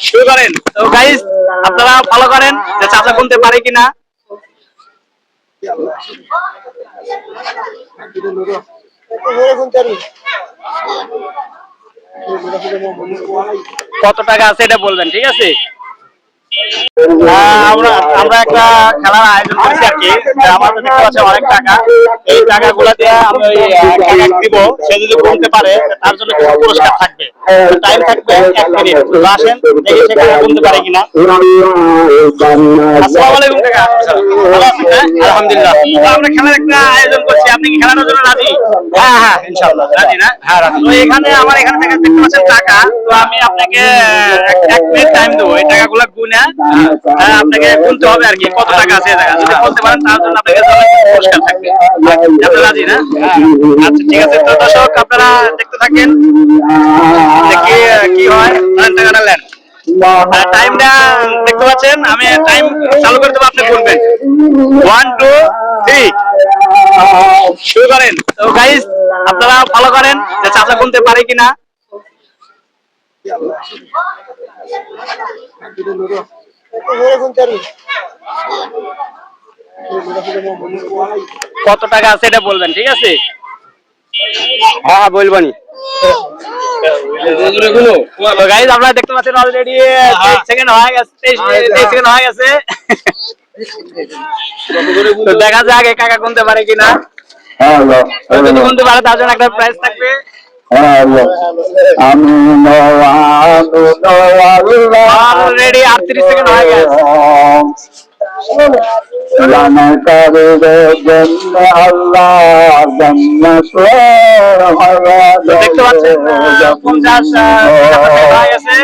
শুরু করেন। তো গাইস আপনারা ফলো করেন যে চাচা গুনতে পারে কিনা। কত টাকা আছে এটা বলবেন, ঠিক আছে? আমরা একটা খেলার আয়োজন করছি আর কি। আমাদের দেখতে পাচ্ছি অনেক টাকা। এই টাকাগুলো দিয়ে আমি ওই টাকা দিব, সে যদি গুনতে পারে তার জন্য কিছু পুরস্কার থাকবে। টাইম থাকবে 1 মিনিট। আসেন দেখি সে টাকা গুনতে পারে কিনা। আসসালামু আলাইকুম কাকা। ভালো আছেন? আলহামদুলিল্লাহ। আমরা খেলার একটা আয়োজন করছি, আপনি কি খেলানোর জন্য রাজি? হ্যাঁ হ্যাঁ ইনশাআল্লাহ রাজি। না হ্যাঁ রাজি। তো এখানে আমার এখান থেকে দেখতে পাচ্ছেন টাকা। তো আমি আপনাকে 1 মিনিট টাইম দেবো, এই টাকাগুলো গুনে আপনাকে গুনতে হবে আর কি, কত টাকা আছে। টাকা যদি বলতে পারেন তার জন্য আপনাকে পুরস্কার থাকবে। আপনি রাজি না? আচ্ছা ঠিক আছে। তো দর্শক আপনারা দেখতে থাকেন দেখি কি হয়। টাকাটা নেন। টাইমটা দেখতে পাচ্ছেন, আমি টাইম চালু করে দেবো, আপনি গুনবেন। 1 2 3 শুরু করেন। তো গাইস আপনারা ফলো করেন যে চাচা গুনতে পারে কিনা। কত টাকা আছে এটা বলবেন, ঠিক আছে? হ্যাঁ বলবানি। গাইস আপনারা দেখতে পাচ্ছেন অলরেডি 23 সেকেন্ড হয়ে গেছে। 23 সেকেন্ড হয়ে গেছে। তো দেখা যাক কাকা গুনতে পারে কিনা। যদি গুনতে পারে তার জন্য একটা প্রাইজ থাকবে। অলরেডি 38 সেকেন্ড হয়ে গেছে। দেখতে পাচ্ছেন 50 হয়ে গেছে।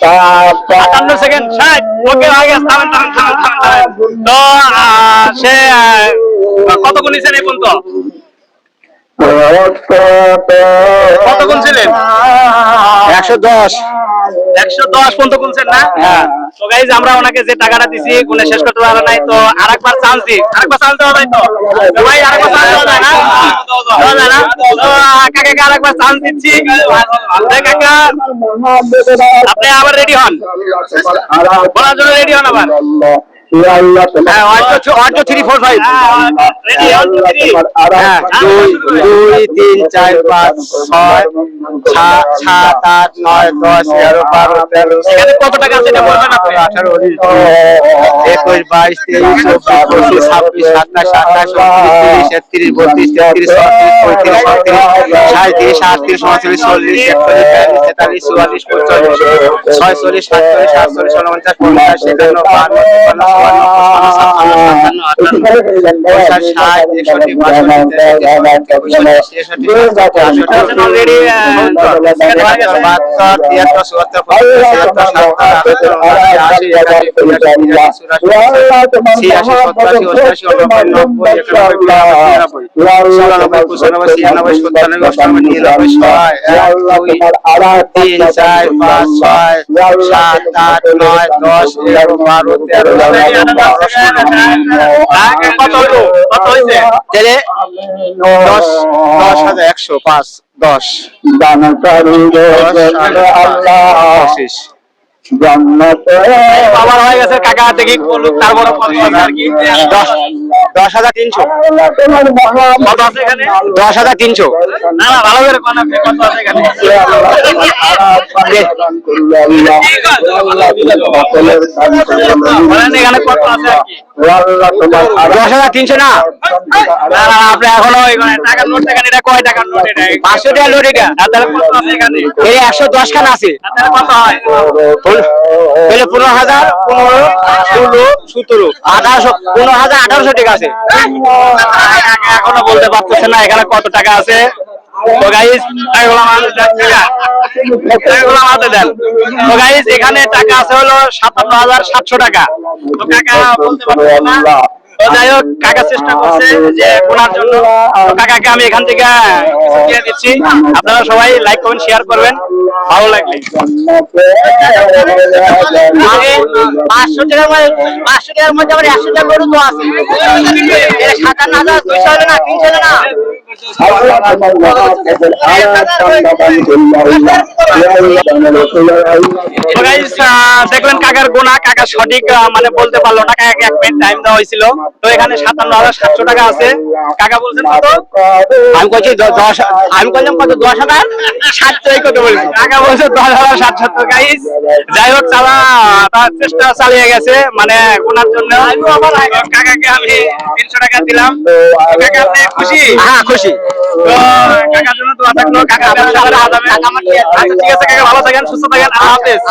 58 সেকেন্ড 60 ওকে হয়ে গেছে। থামেন। তো সে কত গুনিছেন এই পর্যন্ত? কত গুনছিলেন? 110 পর্যন্ত গুনছেন না? হ্যাঁ। তো গাইজ আমরা ওনাকে যে টাকাটা দিছি গুনে শেষ করতে পারে নাই, তো আরেকবার চান্স দিই। আরেকবার চান্স দেওয়া যায় তো ভাই? আরেকবার চান্স দেওয়া যায় না? দেওয়া যায় না? তো কাকাকে আরেকবার চান্স দিচ্ছি। কাকা আপনি আবার রেডি হন, বলার জন্য রেডি হন আবার। হ্যাঁ 1 2 3 4 5 রেডি 1 2 3 হ্যাঁ 2 3 4 5 6 7 8 9 10 11 12 13 এখানে কত টাকা আছে এটা বলবেন আপনি? 18 19 21 22 23 24 25 26 27 28 29 30 31 32 33 34 35 36 37 38 40 41 42 43 44 46 47 48 49 আবার হয়ে গেছে কাকা হাতে কি বলুক তার বড় 10,300 কত আছে এখানে? 10,300 না না ভালো করে কোন আপনি কত আছে এখানে? এখানে কত আছে আর কি? 10,300 না? না না আপনি এখনো টাকার নোট দেখেন, এটা কয় টাকার নোট? এটা 500 টাকার নোট। এটা তাহলে কত আছে এখানে? এই 110 খান আছে। তাহলে কত হয়? 15,000 15 16 17 1800 15,018 টাকা আছে। এখনো বলতে পারতেছে না এখানে কত টাকা আছে। তো গাইস এখানে টাকা আছে হলো 57,700 টাকা। তো কাকা বলতে পারতেছে না। তো যাই হোক কাকা চেষ্টা করছে যে গোনার জন্য। তো কাকাকে আমি এখান থেকে দিয়ে দিচ্ছি। আপনারা সবাই লাইক কমেন্ট শেয়ার করবেন ভালো লাগলে। 500 টাকার মধ্যে আবার 100 টাকা গরু তো আছে। 57,200 হলো না 300 হলো না তো গাইস দেখলেন কাকার গোনা, কাকা সঠিক মানে বলতে পারলো না, কাকাকে 1 মিনিট টাইম দেওয়া হয়েছিল। তো এখানে 57,700 টাকা আছে। কাকা বলছেন কত? আমি কইছি 10, আমি কইলাম কত 10,000 700 কত বলছি, কাকা বলছে 10,700। গাইস যাই হোক চালা তার চেষ্টা চালিয়ে গেছে মানে গোনার জন্য। কাকাকে আমি 300 টাকা দিলাম। কাকা আপনি খুশি? হ্যাঁ খুশি। তো কাকার জন্য দোয়া থাকলো, কাকা ব্যবসা করে আচ্ছা ঠিক আছে কাকা, ভালো থাকেন, সুস্থ থাকেন, আল্লাহ হাফেজ।